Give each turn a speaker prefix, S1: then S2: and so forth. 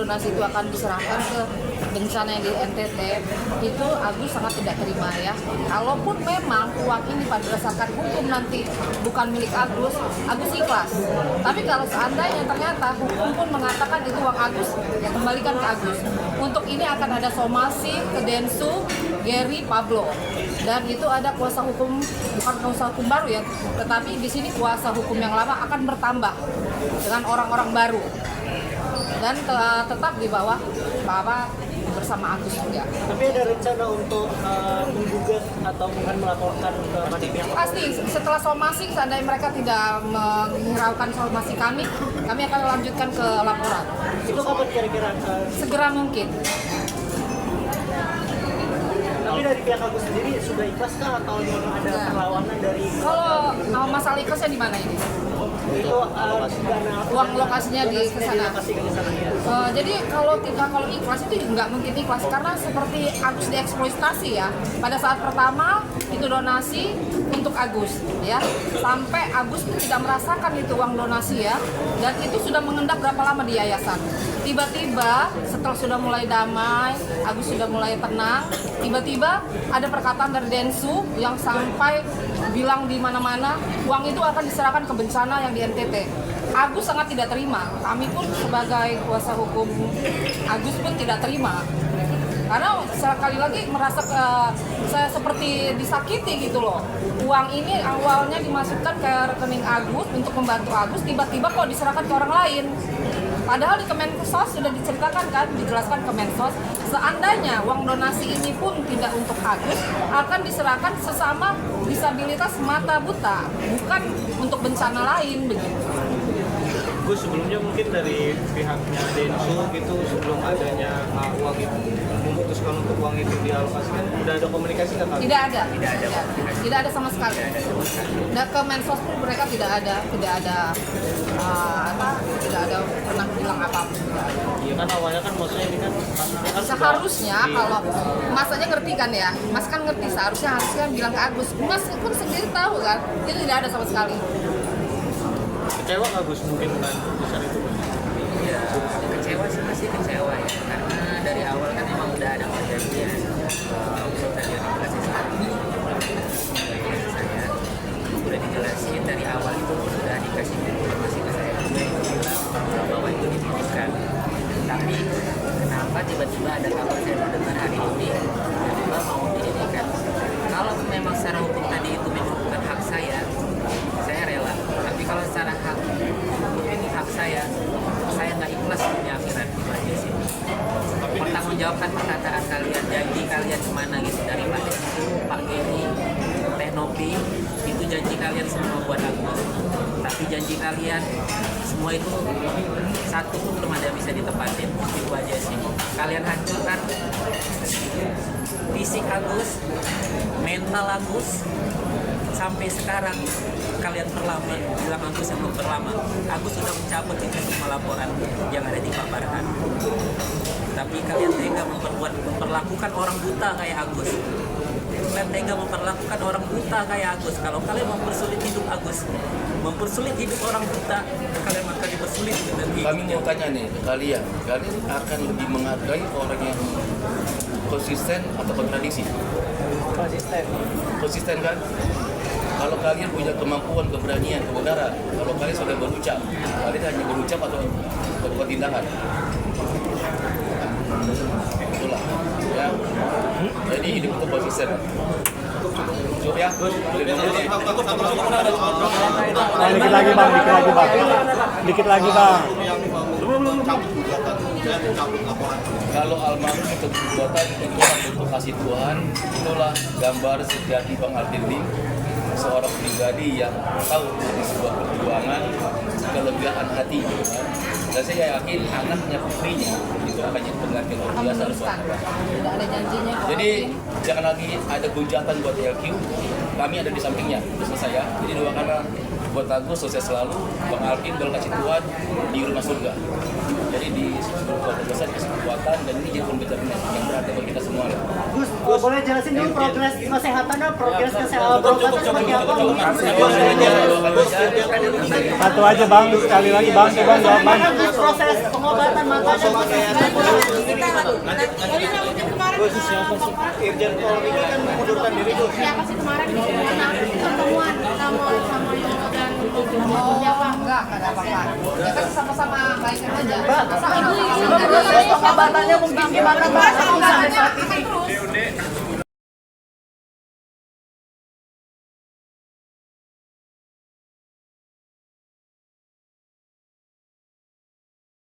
S1: donasi itu akan diserahkan ke bencana yang di NTT, itu Agus sangat tidak terima ya. Kalaupun memang uang ini pada berdasarkan hukum nanti bukan milik Agus ikhlas. Tapi kalau seandainya ternyata hukum pun mengatakan itu uang Agus, ya kembalikan ke Agus. Untuk ini akan ada somasi ke Densu, Gary, Pablo. Dan itu ada kuasa hukum, bukan kuasa hukum baru ya, tetapi di sini kuasa hukum yang lama akan bertambah dengan orang-orang baru. Dan tetap di bawah bersama Agus juga.
S2: Tapi ada rencana untuk menggugat atau mungkin melaporkan ke pihak?
S1: Pasti setelah somasi, seandainya mereka tidak menghiraukan somasi kami akan lanjutkan ke laporan.
S2: Itu kapan kira-kira?
S1: Segera mungkin.
S2: Tapi dari pihak Agus sendiri sudah ikhlas kah atau memang ada perlawanan dari?
S1: Kalau masalah ikhlasnya di mana ini?
S2: Itu dana
S1: Uang lokasinya di sana.
S2: Ya.
S1: Jadi kalau ikhlas itu nggak mungkin ikhlas karena seperti Agus dieksploitasi ya. Pada saat pertama itu donasi untuk Agus ya, sampai Agus pun tidak merasakan itu uang donasi ya, dan itu sudah mengendap berapa lama di yayasan. Tiba-tiba setelah sudah mulai damai, Agus sudah mulai tenang, tiba-tiba ada perkataan dari Densu yang sampai bilang di mana-mana uang itu akan diserahkan ke bencana yang di NTT. Agus sangat tidak terima. Kami pun sebagai kuasa hukum Agus pun tidak terima. Karena sekali lagi merasa saya seperti disakiti gitu loh. Uang ini awalnya dimasukkan ke rekening Agus untuk membantu Agus, tiba-tiba kok diserahkan ke orang lain. Padahal di Kemensos sudah diceritakan kan, dijelaskan Kemensos, seandainya uang donasi ini pun tidak untuk Agus, akan diserahkan sesama disabilitas mata buta, bukan untuk bencana lain begitu.
S3: Gus, sebelumnya mungkin dari pihaknya Densu gitu sebelum adanya uang itu memutuskan untuk uang itu dialokasikan, udah ada komunikasi nggak?
S1: Tidak ada sama sekali. Dan Kemensos pun mereka tidak ada pernah bilang apa-apa.
S3: Iya kan awalnya kan maksudnya ini kan
S1: Seharusnya kalau Mas aja ngerti kan ya, Mas kan ngerti seharusnya bilang ke Agus. Mas pun sendiri tahu kan, itu tidak ada sama sekali.
S3: kecewa nggak Gus mungkin dengan keputusan itu?
S4: Ya kecewa sih, masih kecewa ya, karena dari awal kan emang udah ada perjanjian untuk tadi yang dikasih saya udah dijelasin dari awal, itu sudah dikasih informasi ke saya bahwa itu dititipkan. Tapi kenapa tiba-tiba ada kabar saya mendengar hari ini tiba-tiba mau dititipkan? Kalau memang secara hukum tadi itu memang bukan hak saya rela. Tapi kalau secara hak ini hak saya nggak ikhlas punya akhirat itu aja sih. Pertanggungjawabkan perkataan kalian, janji kalian kemana gitu, dari Pak Densu, Pak Geni, Teh Nopi, itu janji kalian semua buat Agus. Tapi janji kalian semua itu satu pun belum ada bisa ditepatin, itu aja sih. Kalian hancurkan fisik Agus, mental Agus. Sampai sekarang kalian berlama, bilang Agus yang belum berlama. Agus sudah mencabut itu semua laporan yang ada di Pak Barhan. Tapi kalian tega memperlakukan orang buta kayak Agus. Kalian tega memperlakukan orang buta kayak Agus. Kalau kalian mempersulit hidup Agus, mempersulit hidup orang buta, kalian akan dipersulit dan
S5: kami mau tanya nih ke kalian akan lebih menghargai orang yang konsisten atau kontradiksi? Konsisten kan? Kalau kalian punya kemampuan, keberanian, kebenaran, kalau kalian sudah berucap, kalian hanya berucap atau berbuat tindakan. Itulah, ya. Jadi hidup itu konsisten. Cukup ya,
S2: Dikit lagi bang.
S5: Kalau almarhum itu perbuatan itu untuk kasih Tuhan, itulah gambar sejati Bang Aldirdi, seorang pribadi yang tahu di sebuah perjuangan kelegaan hati, dan saya yakin anaknya, putrinya itu akan jadi pengganti luar biasa.
S1: Tidak ada janjinya.
S5: Jadi jangan lagi ada gunjatan buat LQ, kami ada di sampingnya, udah selesai ya. Jadi doakanlah buat Agus sukses selalu. Bang Alvin kalau kasih Tuhan di rumah surga. Jadi di sebelum keluarga dikasih kekuatan dan ini jadi pembelajaran yang berarti buat kita semua.
S2: Gus, boleh jelasin dulu progres kesehatannya, progres kesehatan seperti apa?
S6: Satu aja bang, sekali lagi bang, coba jawab bang.
S2: Gus, proses pengobatan matanya
S3: Gus, Irjen Polri ini kan mengundurkan diri Gus.
S7: Siapa sih kemarin di mana pertemuan sama Yono dan
S1: Enggak ada apa-apa. Ya kan sama-sama baik aja.
S2: proses pengobatannya mungkin gimana Mbak? Sampai saat